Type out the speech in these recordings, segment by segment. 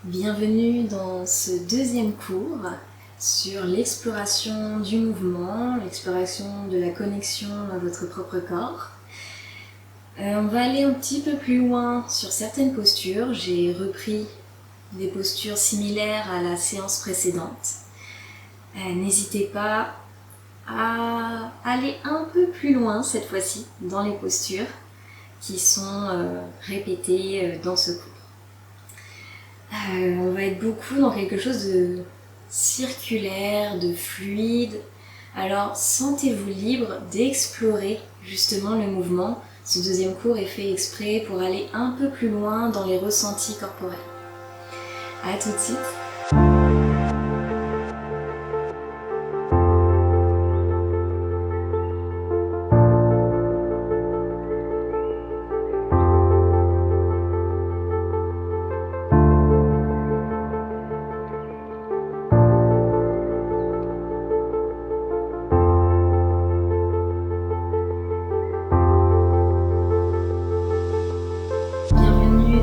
Bienvenue dans ce deuxième cours sur l'exploration du mouvement, l'exploration de la connexion à votre propre corps. On va aller un petit peu plus loin sur certaines postures. J'ai repris des postures similaires à la séance précédente. N'hésitez pas à aller un peu plus loin cette fois-ci dans les postures qui sont répétées dans ce cours. On va être beaucoup dans quelque chose de circulaire, de fluide. Alors sentez-vous libre d'explorer justement le mouvement. Ce deuxième cours est fait exprès pour aller un peu plus loin dans les ressentis corporels. À tout de suite.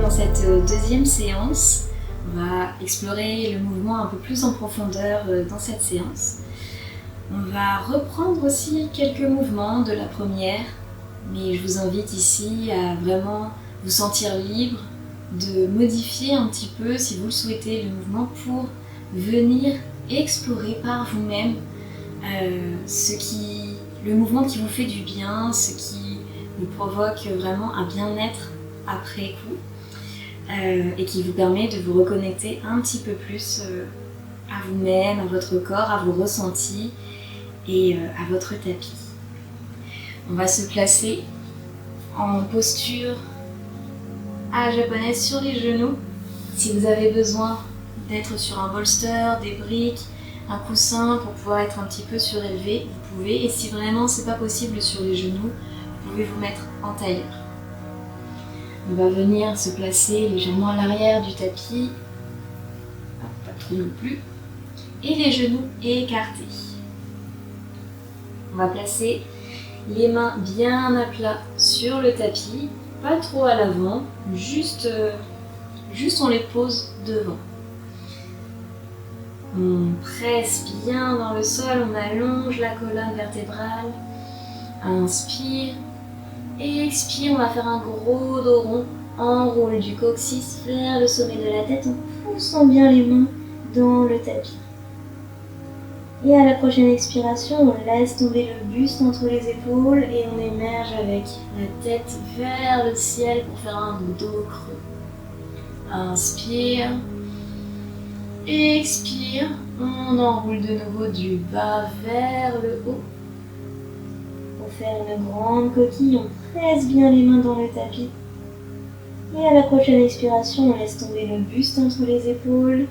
Dans cette deuxième séance, on va explorer le mouvement un peu plus en profondeur dans cette séance. On va reprendre aussi quelques mouvements de la première, mais je vous invite ici à vraiment vous sentir libre de modifier un petit peu, si vous le souhaitez, le mouvement pour venir explorer par vous-même le mouvement qui vous fait du bien, ce qui vous provoque vraiment un bien-être après coup. Et qui vous permet de vous reconnecter un petit peu plus à vous-même, à votre corps, à vos ressentis et à votre tapis. On va se placer en posture à la japonaise sur les genoux. Si vous avez besoin d'être sur un bolster, des briques, un coussin pour pouvoir être un petit peu surélevé, vous pouvez. Et si vraiment c'est pas possible sur les genoux, vous pouvez vous mettre en tailleur. On va venir se placer légèrement à l'arrière du tapis, pas trop non plus, et les genoux écartés. On va placer les mains bien à plat sur le tapis, pas trop à l'avant, juste on les pose devant. On presse bien dans le sol, on allonge la colonne vertébrale, inspire. Et expire, on va faire un gros dos rond, enroule du coccyx vers le sommet de la tête en poussant bien les mains dans le tapis. Et à la prochaine expiration, on laisse tomber le buste entre les épaules et on émerge avec la tête vers le ciel pour faire un dos creux. Inspire, expire, on enroule de nouveau du bas vers le haut. Pour faire une grande coquille, on presse bien les mains dans le tapis. Et à la prochaine expiration, on laisse tomber le buste entre les épaules.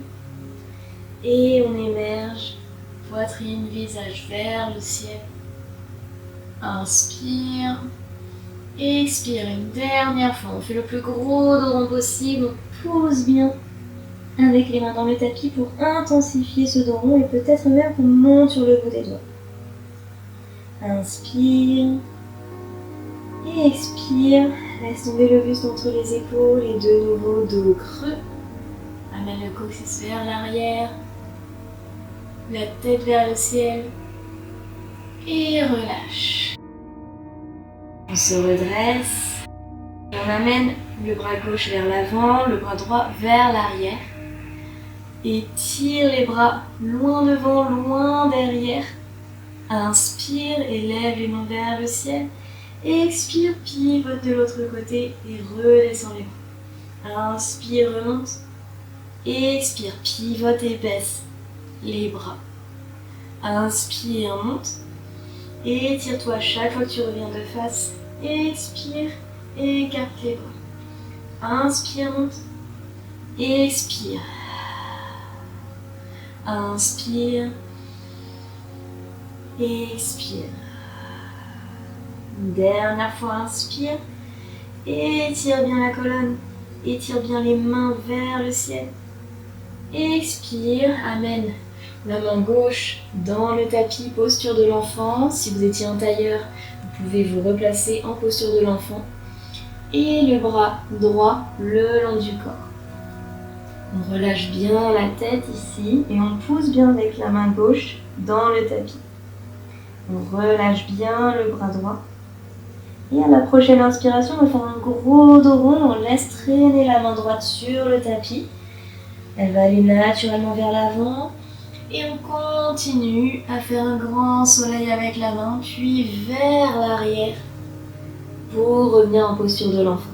Et on émerge, poitrine, visage vers le ciel. Inspire. Expire une dernière fois. On fait le plus gros dos rond possible. On pose bien avec les mains dans le tapis pour intensifier ce dos rond et peut-être même qu'on monte sur le bout des doigts. Inspire et expire, laisse tomber le buste entre les épaules et de nouveau dos creux. Amène le coccyx vers l'arrière, la tête vers le ciel et relâche. On se redresse, on amène le bras gauche vers l'avant, le bras droit vers l'arrière et tire les bras loin devant, loin derrière. Inspire et lève les mains vers le ciel. Expire, pivote de l'autre côté et redescend les bras. Inspire, remonte. Expire, pivote et baisse les bras. Inspire, monte. Étire-toi chaque fois que tu reviens de face. Expire, écarte les bras. Inspire, monte. Expire. Inspire. Expire. Dernière fois, inspire. Étire bien la colonne. Étire bien les mains vers le ciel. Expire. Amène la main gauche dans le tapis, posture de l'enfant. Si vous étiez en tailleur, vous pouvez vous replacer en posture de l'enfant. Et le bras droit le long du corps. On relâche bien la tête ici et on pousse bien avec la main gauche dans le tapis. On relâche bien le bras droit. Et à la prochaine inspiration, on va faire un gros dos rond. On laisse traîner la main droite sur le tapis. Elle va aller naturellement vers l'avant. Et on continue à faire un grand soleil avec la main, puis vers l'arrière pour revenir en posture de l'enfant.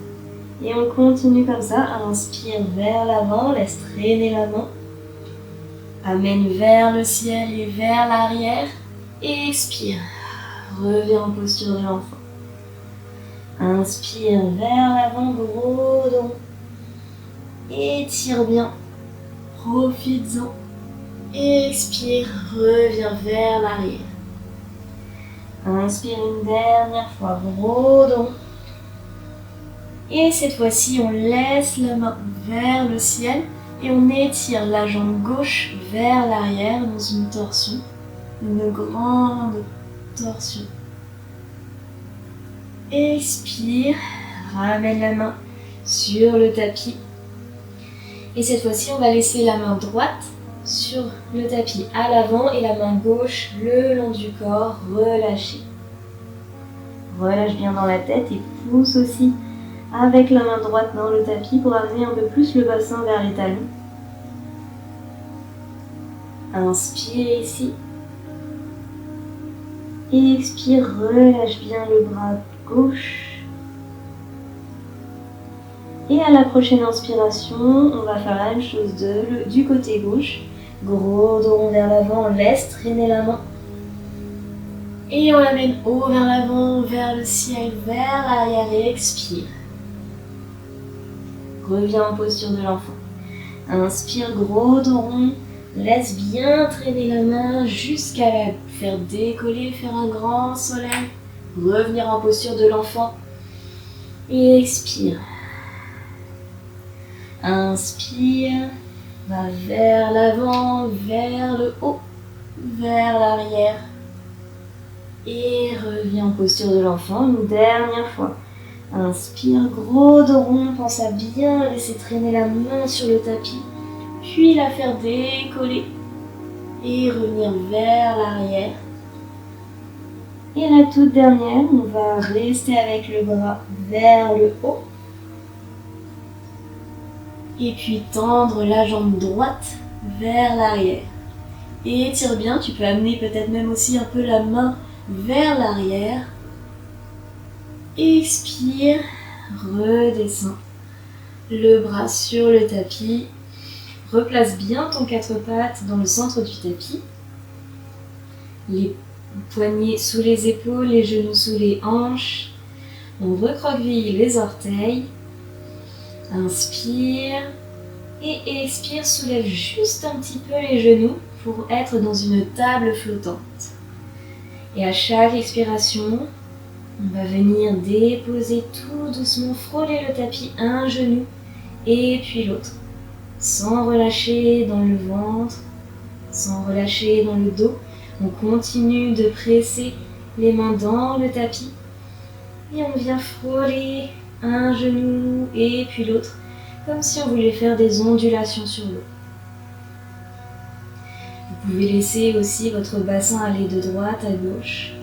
Et on continue comme ça. Inspire vers l'avant, laisse traîner la main. Amène vers le ciel et vers l'arrière. Expire. Reviens en posture de l'enfant. Inspire vers l'avant, gros dos. Étire bien. Profites-en. Expire, reviens vers l'arrière. Inspire une dernière fois, gros dos. Et cette fois-ci, on laisse la main vers le ciel et on étire la jambe gauche vers l'arrière dans une torsion, une grande torsion. Expire, ramène la main sur le tapis. Et cette fois-ci, on va laisser la main droite sur le tapis à l'avant et la main gauche le long du corps, relâchez. Relâche bien dans la tête et pousse aussi avec la main droite dans le tapis pour amener un peu plus le bassin vers les talons. Inspire ici. Expire, relâche bien le bras gauche. Et à la prochaine inspiration, on va faire la même chose du côté gauche. Gros dos rond vers l'avant, on laisse traîner la main. Et on l'amène haut vers l'avant, vers le ciel, vers l'arrière et expire. Reviens en posture de l'enfant. Inspire, gros dos rond. Laisse bien traîner la main jusqu'à la faire décoller, faire un grand soleil. Revenir en posture de l'enfant. Et expire. Inspire. Va vers l'avant, vers le haut, vers l'arrière. Et reviens en posture de l'enfant une dernière fois. Inspire, gros dos rond, pense à bien laisser traîner la main sur le tapis, puis la faire décoller et revenir vers l'arrière. Et la toute dernière, on va rester avec le bras vers le haut. Et puis tendre la jambe droite vers l'arrière. Et étire bien, tu peux amener peut-être même aussi un peu la main vers l'arrière. Expire, redescends. Le bras sur le tapis. Replace bien ton quatre pattes dans le centre du tapis. Les poignets sous les épaules, les genoux sous les hanches. On recroqueville les orteils. Inspire et expire, soulève juste un petit peu les genoux pour être dans une table flottante. Et à chaque expiration, on va venir déposer tout doucement, frôler le tapis, un genou et puis l'autre, sans relâcher dans le ventre, sans relâcher dans le dos. On continue de presser les mains dans le tapis et on vient frôler un genou et puis l'autre, comme si on voulait faire des ondulations sur l'eau. Vous pouvez laisser aussi votre bassin aller de droite à gauche.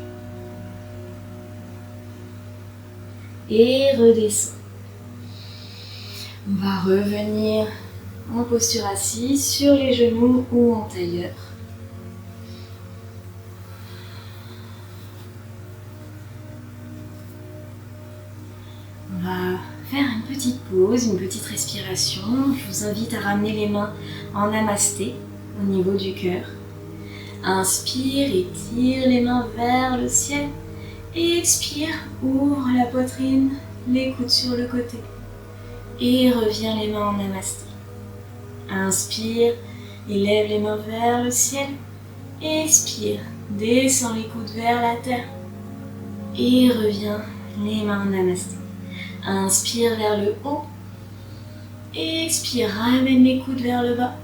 Et redescend. On va revenir en posture assise sur les genoux ou en tailleur. On va faire une petite pause, une petite respiration. Je vous invite à ramener les mains en namasté au niveau du cœur. Inspire et tire les mains vers le ciel. Expire, ouvre la poitrine, les coudes sur le côté. Et reviens les mains en namasté. Inspire, élève les mains vers le ciel. Expire, descends les coudes vers la terre. Et reviens les mains en namasté. Inspire vers le haut. Expire, ramène les coudes vers le bas.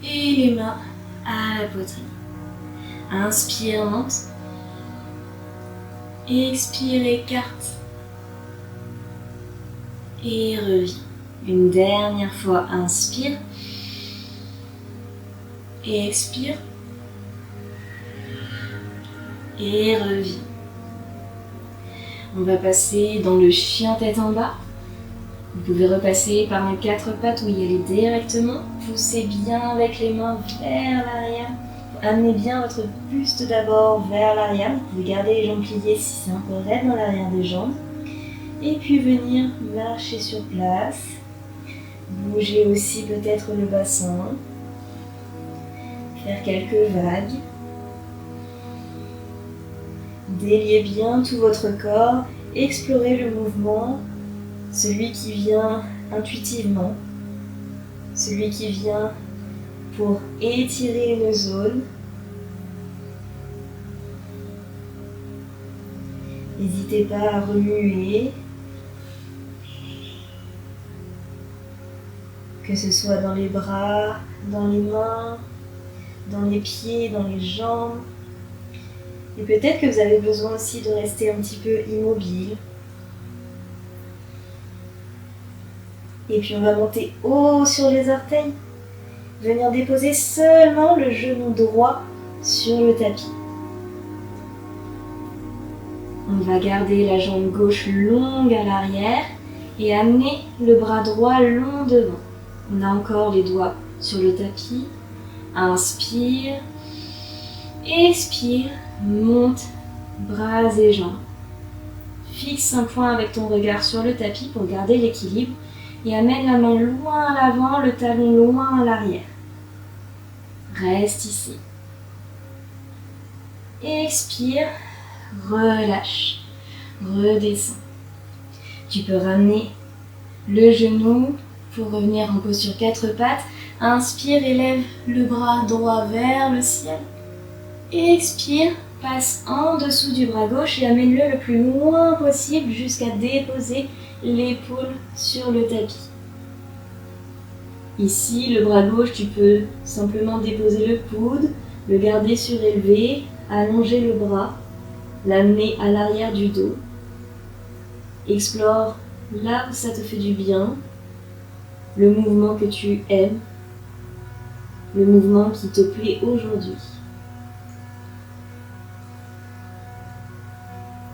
Et les mains à la poitrine. Inspire, monte. Expire, écarte. Et reviens. Une dernière fois, inspire. Et expire. Et reviens. On va passer dans le chien tête en bas. Vous pouvez repasser par les 4 pattes ou y aller directement. Poussez bien avec les mains vers l'arrière. Amenez bien votre buste d'abord vers l'arrière. Vous pouvez garder les jambes pliées si c'est un peu raide dans l'arrière des jambes. Et puis venir marcher sur place. Bougez aussi peut-être le bassin. Faire quelques vagues. Déliez bien tout votre corps. Explorez le mouvement. Celui qui vient intuitivement, celui qui vient pour étirer une zone. N'hésitez pas à remuer, que ce soit dans les bras, dans les mains, dans les pieds, dans les jambes. Et peut-être que vous avez besoin aussi de rester un petit peu immobile. Et puis on va monter haut sur les orteils. Venir déposer seulement le genou droit sur le tapis. On va garder la jambe gauche longue à l'arrière et amener le bras droit long devant. On a encore les doigts sur le tapis. Inspire. Expire. Monte bras et jambes. Fixe un point avec ton regard sur le tapis pour garder l'équilibre. Et amène la main loin à l'avant, le talon loin à l'arrière. Reste ici. Expire, relâche, redescends. Tu peux ramener le genou pour revenir en posture 4 pattes. Inspire, élève le bras droit vers le ciel. Expire, passe en dessous du bras gauche et amène-le le plus loin possible jusqu'à déposer l'épaule sur le tapis. Ici, le bras gauche, tu peux simplement déposer le coude, le garder surélevé, allonger le bras, l'amener à l'arrière du dos. Explore là où ça te fait du bien, le mouvement que tu aimes, le mouvement qui te plaît aujourd'hui.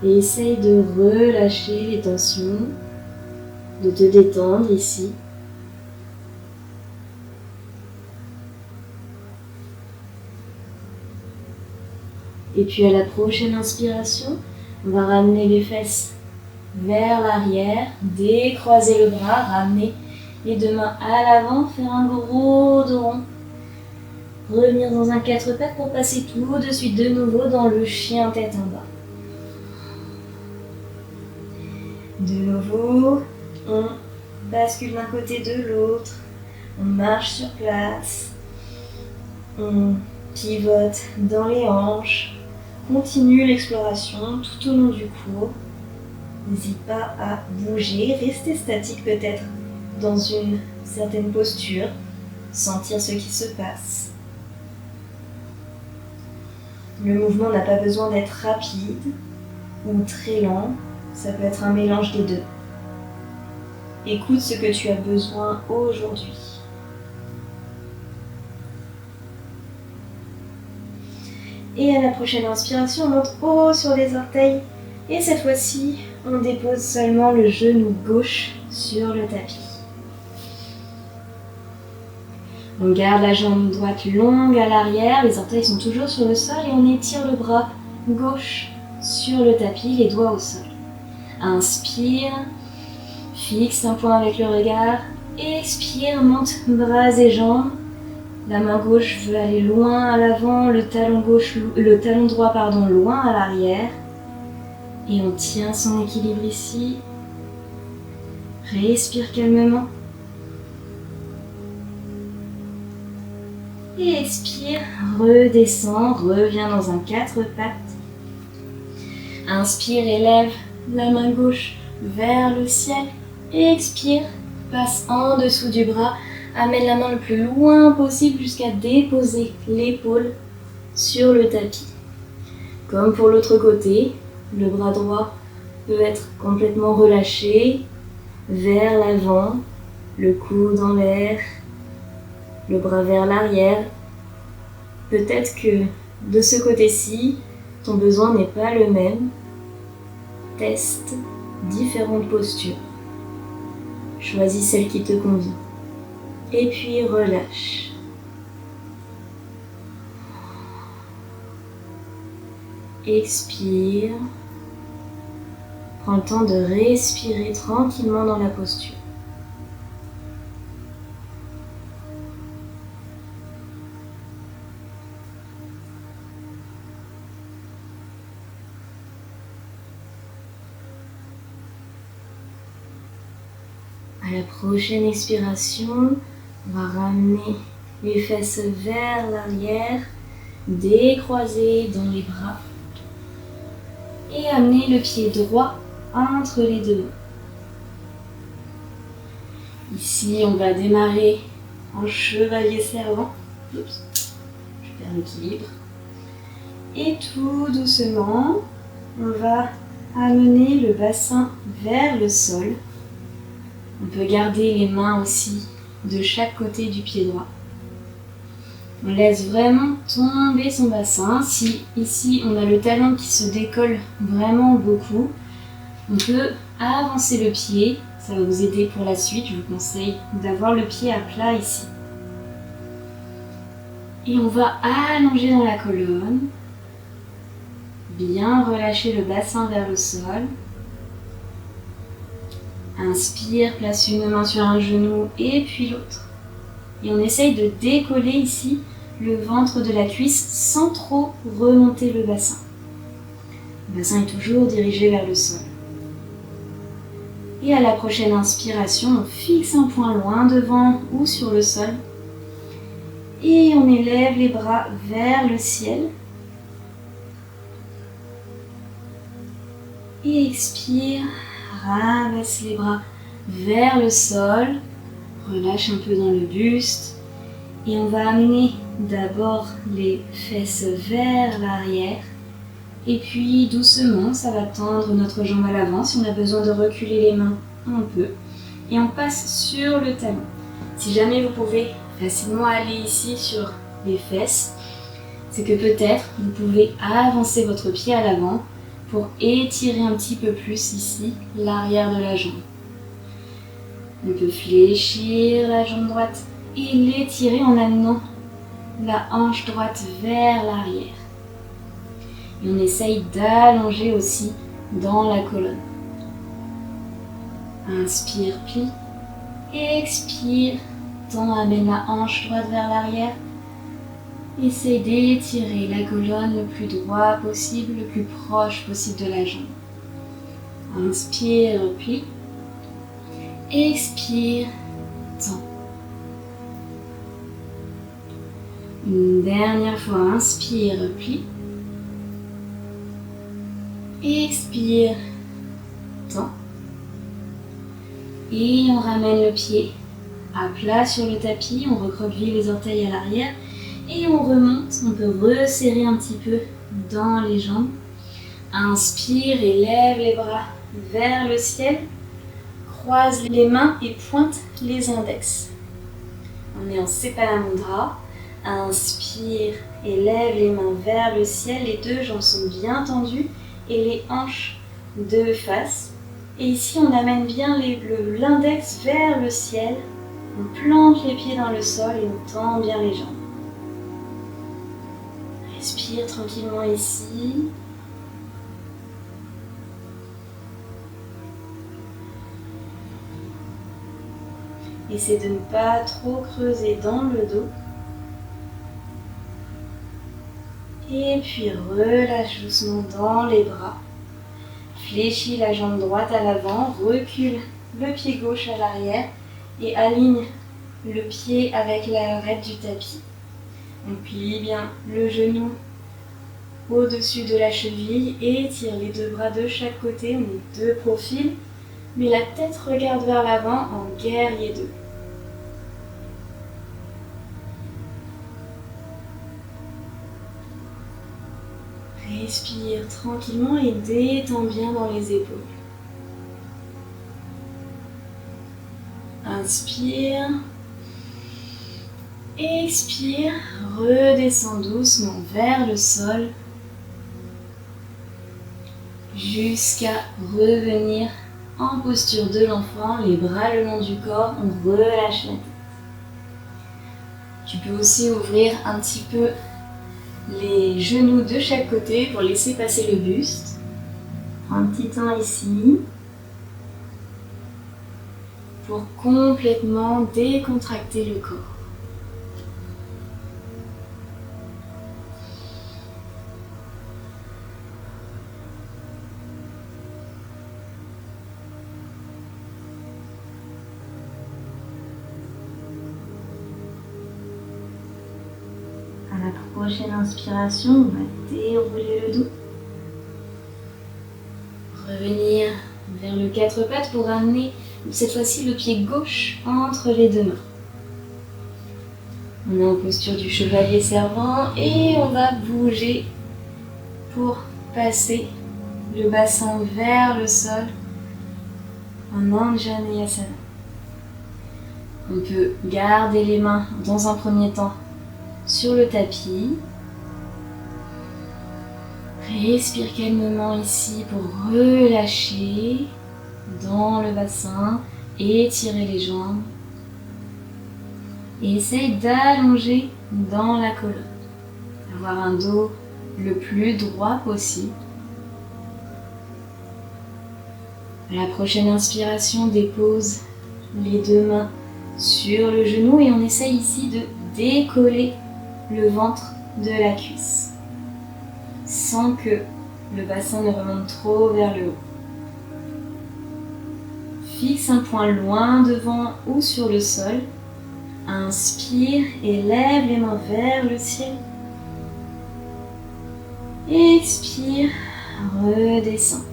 Et essaye de relâcher les tensions, de te détendre ici. Et puis à la prochaine inspiration, on va ramener les fesses vers l'arrière, décroiser le bras, ramener les 2 mains à l'avant, faire un gros dos rond. Revenir dans un 4 pattes pour passer tout de suite de nouveau dans le chien tête en bas. De nouveau, on bascule d'un côté de l'autre, on marche sur place, on pivote dans les hanches, continue l'exploration tout au long du cours. N'hésite pas à bouger, rester statique peut-être dans une certaine posture, sentir ce qui se passe. Le mouvement n'a pas besoin d'être rapide ou très lent. Ça peut être un mélange des deux. Écoute ce que tu as besoin aujourd'hui. Et à la prochaine inspiration, on monte haut sur les orteils. Et cette fois-ci, on dépose seulement le genou gauche sur le tapis. On garde la jambe droite longue à l'arrière, les orteils sont toujours sur le sol et on étire le bras gauche sur le tapis, les doigts au sol. Inspire, fixe un point avec le regard, expire, monte bras et jambes. La main gauche veut aller loin à l'avant, le talon droit loin à l'arrière. Et on tient son équilibre ici. Respire calmement. Et expire, redescend, reviens dans un 4 pattes. Inspire, élève la main gauche vers le ciel. Expire, passe en dessous du bras. Amène la main le plus loin possible jusqu'à déposer l'épaule sur le tapis. Comme pour l'autre côté, le bras droit peut être complètement relâché vers l'avant, le coude en l'air, le bras vers l'arrière. Peut-être que de ce côté-ci, ton besoin n'est pas le même. Teste différentes postures. Choisis celle qui te convient. Et puis relâche. Expire. Prends le temps de respirer tranquillement dans la posture. À la prochaine expiration, on va ramener les fesses vers l'arrière, décroiser dans les bras et amener le pied droit entre les deux mains. Ici, on va démarrer en chevalier servant. Oups, je perds l'équilibre. Et tout doucement, on va amener le bassin vers le sol. On peut garder les mains aussi de chaque côté du pied droit. On laisse vraiment tomber son bassin. Si ici on a le talon qui se décolle vraiment beaucoup, on peut avancer le pied. Ça va vous aider pour la suite. Je vous conseille d'avoir le pied à plat ici. Et on va allonger dans la colonne. Bien relâcher le bassin vers le sol. Inspire, place une main sur un genou et puis l'autre. Et on essaye de décoller ici le ventre de la cuisse sans trop remonter le bassin. Le bassin est toujours dirigé vers le sol. Et à la prochaine inspiration, on fixe un point loin devant ou sur le sol. Et on élève les bras vers le ciel. Et expire. Ramasse les bras vers le sol, relâche un peu dans le buste et on va amener d'abord les fesses vers l'arrière et puis doucement ça va tendre notre jambe à l'avant. Si on a besoin de reculer les mains, on peut et on passe sur le talon. Si jamais vous pouvez facilement aller ici sur les fesses, c'est que peut-être vous pouvez avancer votre pied à l'avant pour étirer un petit peu plus ici l'arrière de la jambe. On peut fléchir la jambe droite et l'étirer en amenant la hanche droite vers l'arrière. Et on essaye d'allonger aussi dans la colonne. Inspire, plie. Expire, tend, amène la hanche droite vers l'arrière. Essaye d'étirer la colonne le plus droit possible, le plus proche possible de la jambe. Inspire, plie. Expire, tend. Une dernière fois, inspire, plie. Expire, tend. Et on ramène le pied à plat sur le tapis, on recroqueville les orteils à l'arrière. Et on remonte, on peut resserrer un petit peu dans les jambes. Inspire et lève les bras vers le ciel. Croise les mains et pointe les index. On est en Sepala Mudra. Inspire et lève les mains vers le ciel. Les deux jambes sont bien tendues et les hanches de face. Et ici, on amène bien l'index vers le ciel. On plante les pieds dans le sol et on tend bien les jambes. Respire tranquillement ici. Essaie de ne pas trop creuser dans le dos. Et puis relâche doucement dans les bras. Fléchis la jambe droite à l'avant, recule le pied gauche à l'arrière et aligne le pied avec l'arête du tapis. On plie bien le genou au-dessus de la cheville et étire les deux bras de chaque côté. On est de profil, mais la tête regarde vers l'avant en guerrier 2. Respire tranquillement et détends bien dans les épaules. Inspire. Expire. Redescends doucement vers le sol jusqu'à revenir en posture de l'enfant, les bras le long du corps, on relâche la tête. Tu peux aussi ouvrir un petit peu les genoux de chaque côté pour laisser passer le buste. Prends un petit temps ici pour complètement décontracter le corps. À la prochaine inspiration, on va dérouler le dos. Revenir vers le quatre pattes pour amener cette fois-ci le pied gauche entre les deux mains. On est en posture du chevalier servant et on va bouger pour passer le bassin vers le sol en Anjaneyasana. On peut garder les mains dans un premier temps sur le tapis. Respire calmement ici pour relâcher dans le bassin, étirer les jambes. Et essaye d'allonger dans la colonne. Avoir un dos le plus droit possible. À la prochaine inspiration, dépose les deux mains sur le genou et on essaye ici de décoller le ventre de la cuisse sans que le bassin ne remonte trop vers le haut. Fixe un point loin devant ou sur le sol. Inspire et lève les mains vers le ciel. Expire, redescends.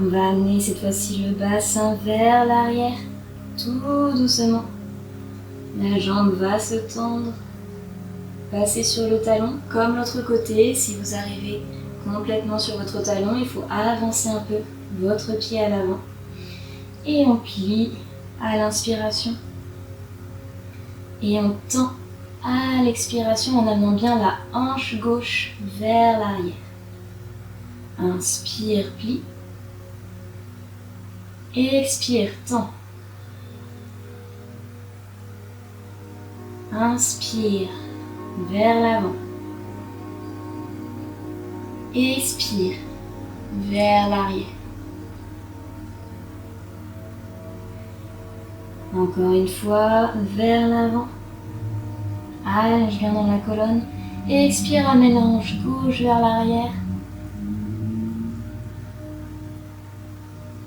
On va amener cette fois-ci le bassin vers l'arrière, tout doucement. La jambe va se tendre, passer sur le talon comme l'autre côté. Si vous arrivez complètement sur votre talon, il faut avancer un peu votre pied à l'avant. Et on plie à l'inspiration. Et on tend à l'expiration en amenant bien la hanche gauche vers l'arrière. Inspire, plie. Expire, tend. Inspire, vers l'avant. Expire, vers l'arrière. Encore une fois, vers l'avant. Allonge bien dans la colonne. Expire, amène la hanche gauche vers l'arrière.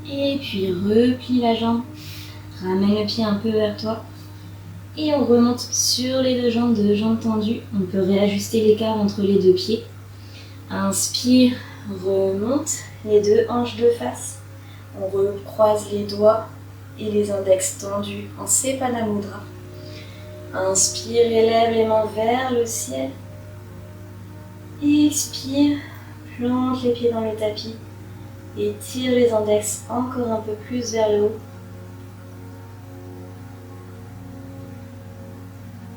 Et puis replie la jambe. Ramène le pied un peu vers toi. Et on remonte sur les deux jambes tendues. On peut réajuster l'écart entre les deux pieds. Inspire, remonte les deux hanches de face. On recroise les doigts et les index tendus en Sepada Mudra. Inspire, élève les mains vers le ciel. Expire, plonge les pieds dans le tapis et tire les index encore un peu plus vers le haut.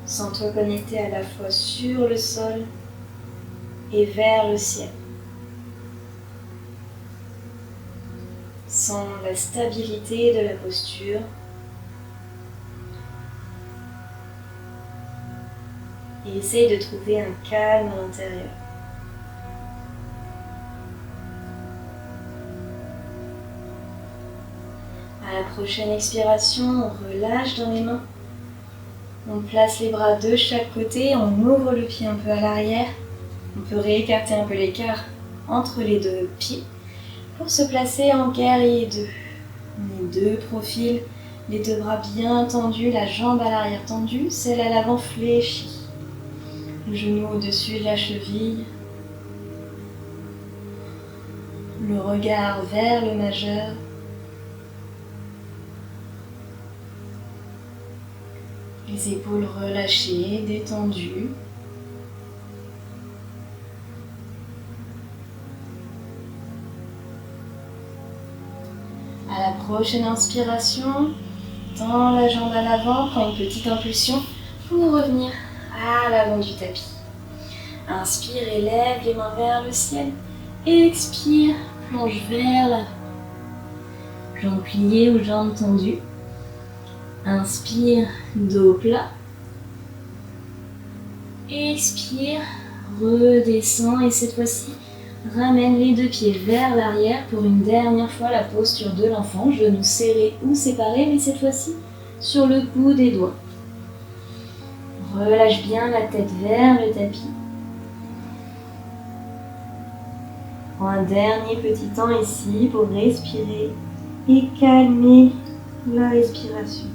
Sens-toi connecté à la fois sur le sol et vers le ciel. Sens la stabilité de la posture. Et essaye de trouver un calme à l'intérieur. À la prochaine expiration, on relâche dans les mains. On place les bras de chaque côté, on ouvre le pied un peu à l'arrière. On peut réécarter un peu l'écart entre les deux pieds pour se placer en guerrier 2. Les deux profils, les deux bras bien tendus, la jambe à l'arrière tendue, celle à l'avant fléchie. Le genou au-dessus de la cheville. Le regard vers le majeur. Les épaules relâchées, détendues. À la prochaine inspiration, tends la jambe à l'avant, prends une petite impulsion pour revenir à l'avant du tapis. Inspire et lève les mains vers le ciel. Expire, plonge vers l'avant. Jambes pliées ou jambes tendues. Inspire, dos plat. Expire, redescends et cette fois-ci, ramène les deux pieds vers l'arrière pour une dernière fois la posture de l'enfant. Genoux serrés ou séparés, mais cette fois-ci sur le bout des doigts. Relâche bien la tête vers le tapis. Prends un dernier petit temps ici pour respirer et calmer la respiration.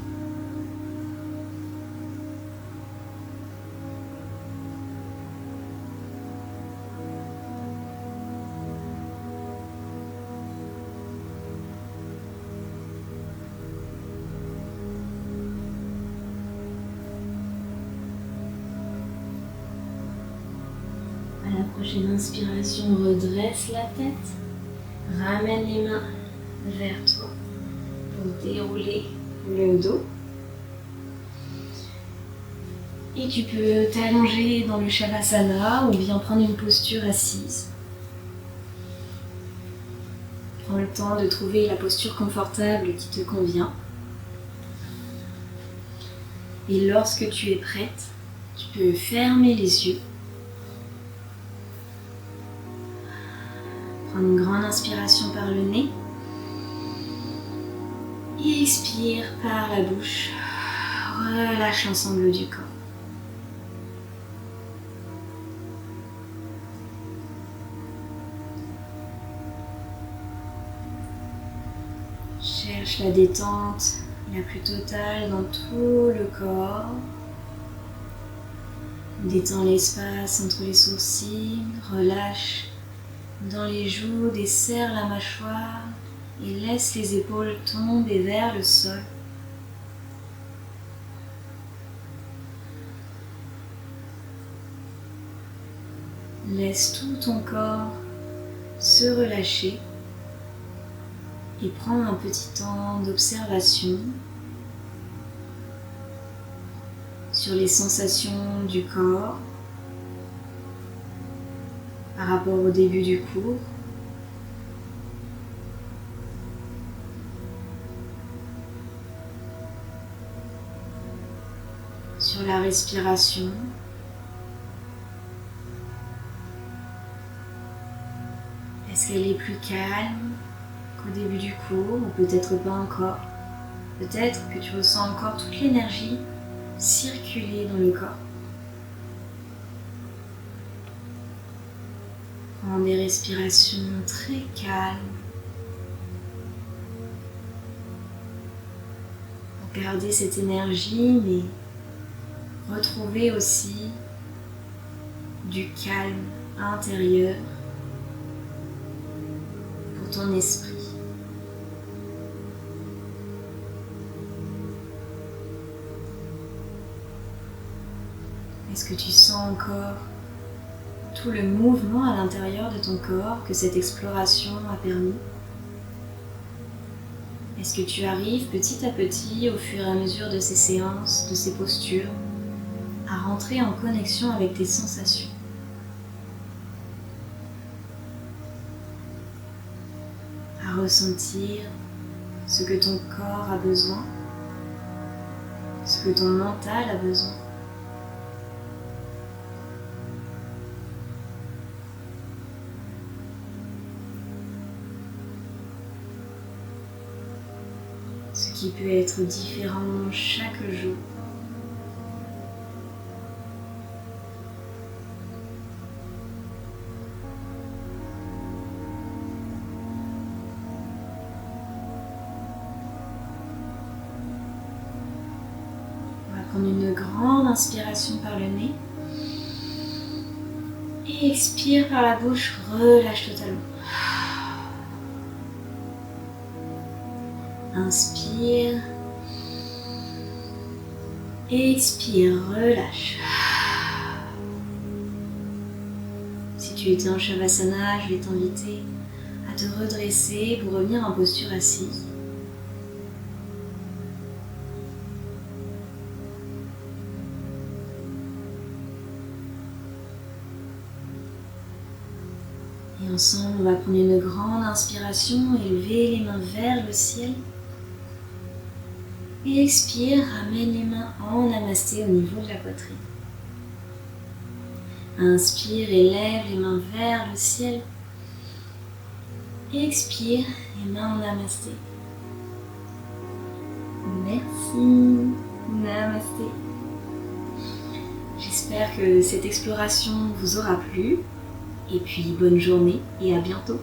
À la prochaine inspiration, redresse la tête, ramène les mains vers toi pour dérouler le dos. Et tu peux t'allonger dans le Shavasana ou bien prendre une posture assise. Prends le temps de trouver la posture confortable qui te convient. Et lorsque tu es prête, tu peux fermer les yeux. Prends une grande inspiration par le nez. Et expire par la bouche. Relâche l'ensemble du corps. Cherche la détente la plus totale dans tout le corps. Détends l'espace entre les sourcils, relâche dans les joues, desserre la mâchoire et laisse les épaules tomber vers le sol. Laisse tout ton corps se relâcher et prends un petit temps d'observation sur les sensations du corps par rapport au début du cours. Sur la respiration. Est-ce qu'elle est plus calme qu'au début du cours ou peut-être pas encore? Peut-être que tu ressens encore toute l'énergie circuler dans le corps. Prends des respirations très calmes. Pour garder cette énergie, mais retrouver aussi du calme intérieur pour ton esprit. Est-ce que tu sens encore tout le mouvement à l'intérieur de ton corps que cette exploration a permis? Est-ce que tu arrives petit à petit, au fur et à mesure de ces séances, de ces postures, à rentrer en connexion avec tes sensations? À ressentir ce que ton corps a besoin, ce que ton mental a besoin. Ce qui peut être différent chaque jour. On va prendre une grande inspiration par le nez. Et expire par la bouche, relâche totalement. Inspire, expire, relâche. Si tu étais en Shavasana, je vais t'inviter à te redresser pour revenir en posture assise. Et ensemble, on va prendre une grande inspiration, élever les mains vers le ciel. Et expire, ramène les mains en namasté au niveau de la poitrine. Inspire, élève les mains vers le ciel. Et expire, les mains en namasté. Merci. Namasté. J'espère que cette exploration vous aura plu. Et puis bonne journée et à bientôt.